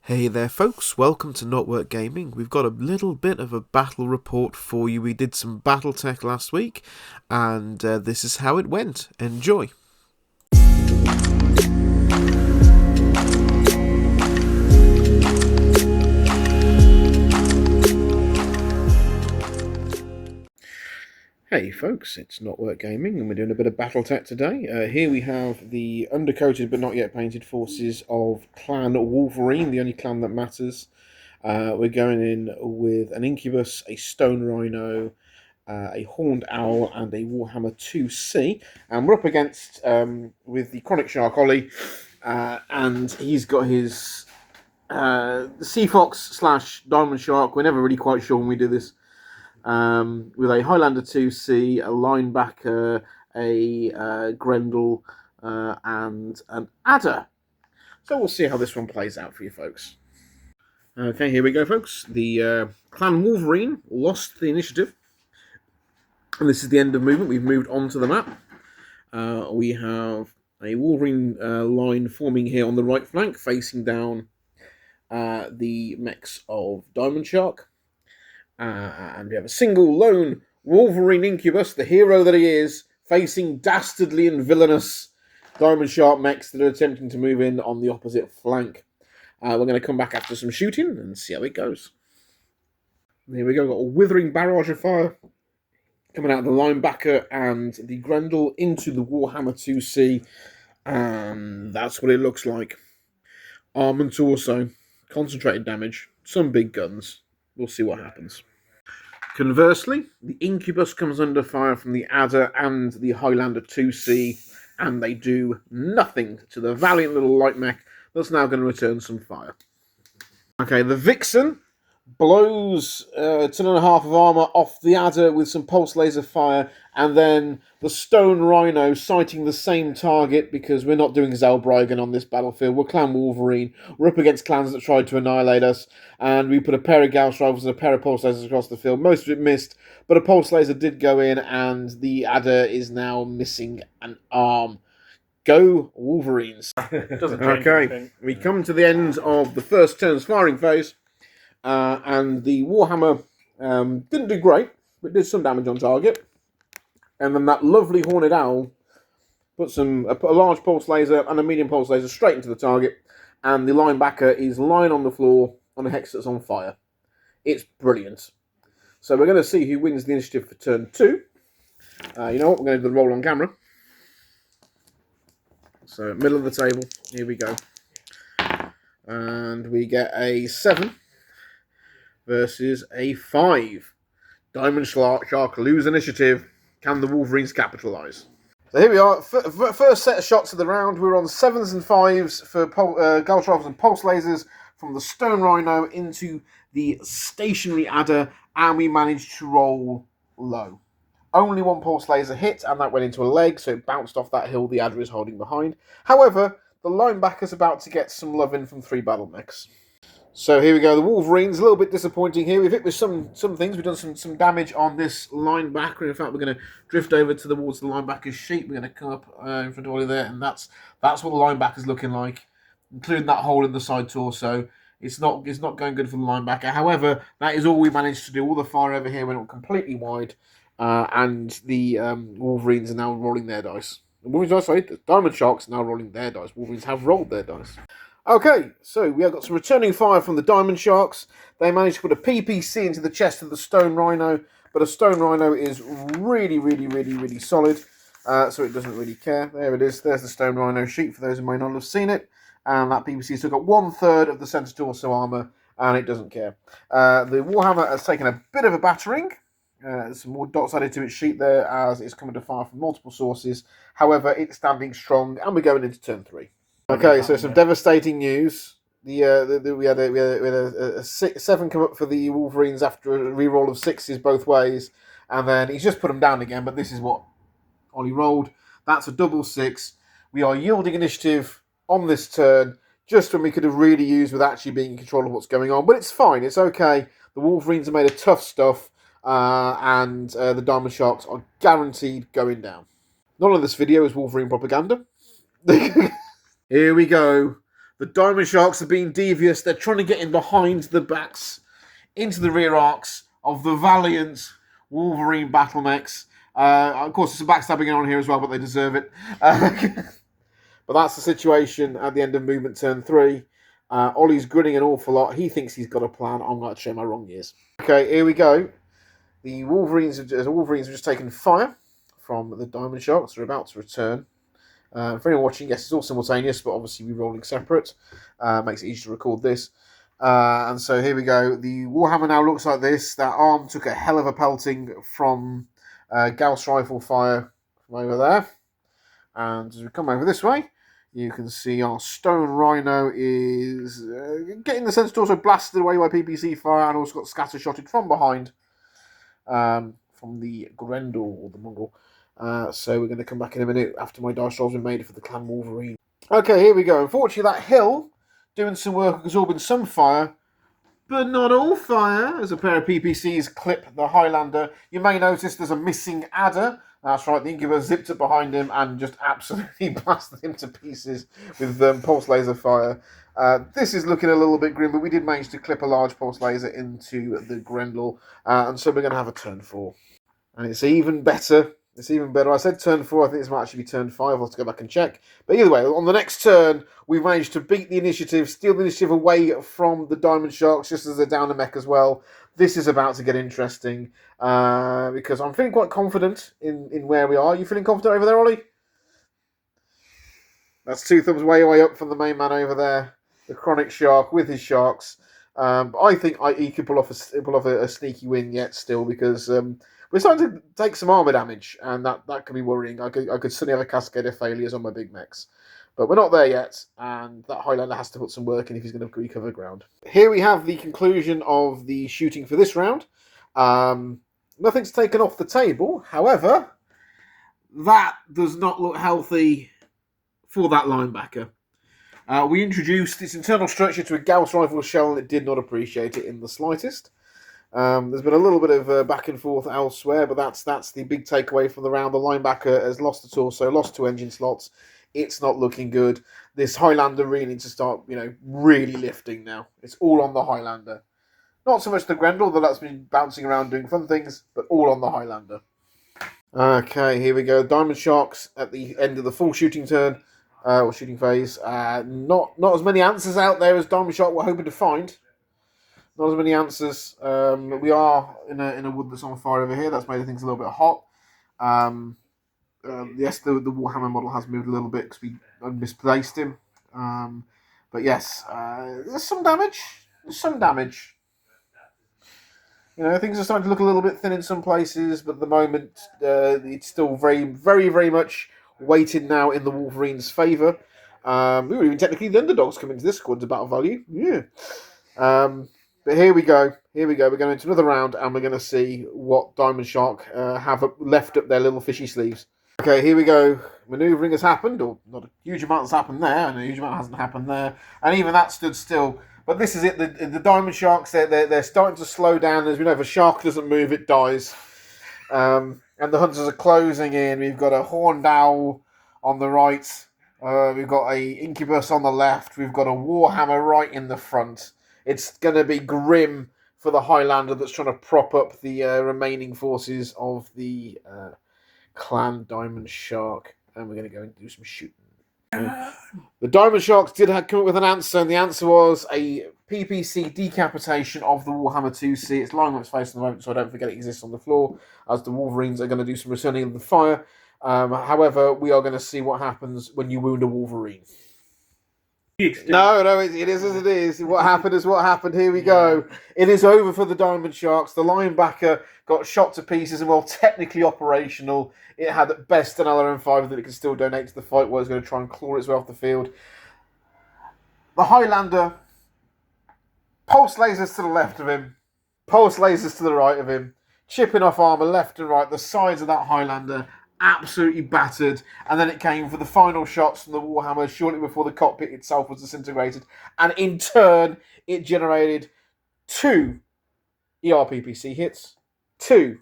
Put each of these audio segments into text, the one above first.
Hey there folks, welcome to Not Work Gaming. We've got a little bit of a battle report for you. We did some Battletech last week, and this is how it went. Enjoy. Hey folks, it's Not Work Gaming, and we're doing a bit of Battletech today. Here we have the undercoated but not yet painted forces of Clan Wolverine, the only clan that matters. We're going in with an Incubus, a Stone Rhino, a Horned Owl, and a Warhammer 2C. And we're up against, with the Chronic Shark Ollie, and he's got his Sea Fox slash Diamond Shark. We're never really quite sure when we do this. With a Highlander 2C, a linebacker, a Grendel, and an Adder. So we'll see how this one plays out for you folks. Okay, here we go folks. The Clan Wolverine lost the initiative. And this is the end of movement. We've moved onto the map. We have a Wolverine line forming here on the right flank, facing down the mechs of Diamond Shark. And we have a single lone Wolverine Incubus, the hero that he is, facing dastardly and villainous Diamond Shark mechs that are attempting to move in on the opposite flank. We're going to come back after some shooting and see how it goes. Here we go, got a withering barrage of fire coming out of the linebacker and the Grendel into the Warhammer 2C. And that's what it looks like. Arm and torso, concentrated damage, some big guns. We'll see what happens. Conversely, the Incubus comes under fire from the Adder and the Highlander 2C, and they do nothing to the valiant little light mech that's now going to return some fire. Okay, the Vixen blows a ton and a half of armour off the Adder with some pulse laser fire, and then the Stone Rhino sighting the same target, because we're not doing Zalbriggen on this battlefield. We're Clan Wolverine. We're up against clans that tried to annihilate us, and we put a pair of Gauss rifles and a pair of pulse lasers across the field. Most of it missed, but a pulse laser did go in, and the Adder is now missing an arm. Go Wolverines. Okay, we come to the end of the first turn's firing phase. And the Warhammer didn't do great, but did some damage on target. And then that lovely Horned Owl put a large pulse laser and a medium pulse laser straight into the target. And the linebacker is lying on the floor on a hex that's on fire. It's brilliant. So we're going to see who wins the initiative for turn 2. You know what? We're going to do the roll on camera. So middle of the table. Here we go. And we get a 7. Versus a 5. Diamond Shark lose initiative. Can the Wolverines capitalise? So here we are. First set of shots of the round. We're on 7s and 5s for Gauss rifles and pulse lasers from the Stone Rhino into the stationary Adder, and we managed to roll low. Only one pulse laser hit, and that went into a leg, so it bounced off that hill the Adder is holding behind. However, the linebacker's about to get some love in from 3 battle mechs. So here we go, the Wolverines, a little bit disappointing here. We've hit with some things. We've done some damage on this linebacker. In fact, we're going to drift over towards the linebacker's sheet. We're going to come up in front of Ollie there, and that's what the linebacker's looking like, including that hole in the side torso. It's not going good for the linebacker. However, that is all we managed to do. All the fire over here went completely wide, and the Wolverines are now rolling their dice. The Diamond Sharks are now rolling their dice. Wolverines have rolled their dice. Okay, so we have got some returning fire from the Diamond Sharks. They managed to put a PPC into the chest of the Stone Rhino, but a Stone Rhino is really solid, so it doesn't really care. There it is. There's the Stone Rhino sheet for those who may not have seen it. And that PPC still got 1/3 of the centre torso armour, and it doesn't care. The Warhammer has taken a bit of a battering. Some more dots added to its sheet there as it's coming to fire from multiple sources. However, it's standing strong, and we're going into turn 3. Okay, so some devastating news. We had a 7 come up for the Wolverines after a reroll of 6s both ways, and then he's just put them down again. But this is what Ollie rolled. That's a double 6. We are yielding initiative on this turn, just when we could have really used with actually being in control of what's going on. But it's fine. It's okay. The Wolverines have made a tough stuff, and the Diamond Sharks are guaranteed going down. None of this video is Wolverine propaganda. Here we go. The Diamond Sharks are being devious. They're trying to get in behind the backs, into the rear arcs of the valiant Wolverine battle mechs. Of course, there's some backstabbing on here as well, but they deserve it. But that's the situation at the end of movement turn 3. Ollie's grinning an awful lot. He thinks he's got a plan. I'm going to show my wrong ears. Okay, here we go. The Wolverines have just taken fire from the Diamond Sharks. They're about to return. For anyone watching, yes, it's all simultaneous, but obviously we're rolling separate. Makes it easy to record this. And so here we go. The Warhammer now looks like this. That arm took a hell of a pelting from Gauss rifle fire from over there. And as we come over this way, you can see our Stone Rhino is getting the sense to also blasted away by PPC fire and also got scattershotted from behind from the Grendel or the Mongol. So we're going to come back in a minute after my dice rolls have been made for the Clan Wolverine. Okay, here we go. Unfortunately, that hill doing some work, absorbing some fire, but not all fire, as a pair of PPCs clip the Highlander. You may notice there's a missing adder. That's right, the Incubator zipped up behind him and just absolutely blasted him to pieces with pulse laser fire. This is looking a little bit grim, but we did manage to clip a large pulse laser into the Grendel, and so we're going to have a turn 4. And it's even better. It's even better. I said turn 4. I think this might actually be turn 5. I'll have to go back and check. But either way, on the next turn, we managed to beat the initiative, steal the initiative away from the Diamond Sharks, just as they're down a mech as well. This is about to get interesting, because I'm feeling quite confident in where we are. You feeling confident over there, Ollie? That's 2 thumbs way up from the main man over there, the Chronic Shark with his sharks. But I think he could pull off a sneaky win yet still, because we're starting to take some armor damage, and that could be worrying. I could suddenly have a cascade of failures on my big mechs. But we're not there yet, and that Highlander has to put some work in if he's going to recover ground. Here we have the conclusion of the shooting for this round. Nothing's taken off the table. However, that does not look healthy for that linebacker. We introduced its internal structure to a Gauss rifle shell, and it did not appreciate it in the slightest. There's been a little bit of back and forth elsewhere, but that's the big takeaway from the round. The linebacker has lost the torso, lost 2 engine slots. It's not looking good. This Highlander really needs to start, really lifting now. It's all on the Highlander. Not so much the Grendel, though that's been bouncing around doing fun things, but all on the Highlander. Okay, here we go. Diamond Sharks at the end of the full shooting turn, or shooting phase. Not as many answers out there as Diamond Shark were hoping to find. Not as many answers. We are in a wood that's on fire over here. That's made things a little bit hot. Yes, the Warhammer model has moved a little bit because we misplaced him. But yes, there's some damage. Things are starting to look a little bit thin in some places, but at the moment, it's still very, very, very much weighted now in the Wolverine's favour. We were even technically the underdogs coming into this squad to battle value. Yeah. But here we go. We're going into another round, and we're going to see what Diamond Shark have left up their little fishy sleeves. Okay, here we go. Manoeuvring has happened, or not a huge amount has happened there, and a huge amount hasn't happened there, and even that stood still. But this is it. The Diamond Sharks, they're starting to slow down. As we know, if a shark doesn't move, it dies. And the hunters are closing in. We've got a horned owl on the right. We've got a incubus on the left. We've got a Warhammer right in the front. It's going to be grim for the Highlander that's trying to prop up the remaining forces of the Clan Diamond Shark. And we're going to go and do some shooting. The Diamond Sharks did come up with an answer, and the answer was a PPC decapitation of the Warhammer 2C. It's lying on its face at the moment, so I don't forget it exists on the floor, as the Wolverines are going to do some returning of the fire. However, we are going to see what happens when you wound a Wolverine. No, it is as it is. What happened is what happened. Here we go. It is over for the Diamond Sharks. The linebacker got shot to pieces and, well, technically operational. It had at best an LRM5 that it could still donate to the fight where it's going to try and claw its way off the field. The Highlander, pulse lasers to the left of him, pulse lasers to the right of him, chipping off armour left and right. The sides of that Highlander absolutely battered, and then it came for the final shots from the Warhammer shortly before the cockpit itself was disintegrated, and in turn it generated 2 ERPPC hits, 2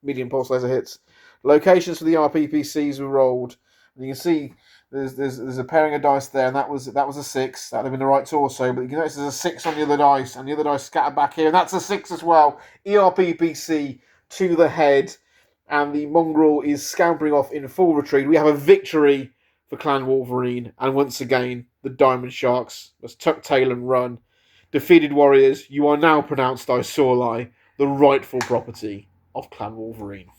medium pulse laser hits. Locations for the ERPPCs were rolled, and you can see There's a pairing of dice there, and that was a 6. That'd have been the right torso, but you can notice there's a 6 on the other dice, and the other dice scattered back here, and that's a 6 as well. ERPPC to the head, and the mongrel is scampering off in full retreat. We have a victory for Clan Wolverine, and once again, the Diamond Sharks must tuck tail and run. Defeated warriors, you are now pronounced Isorli, the rightful property of Clan Wolverine.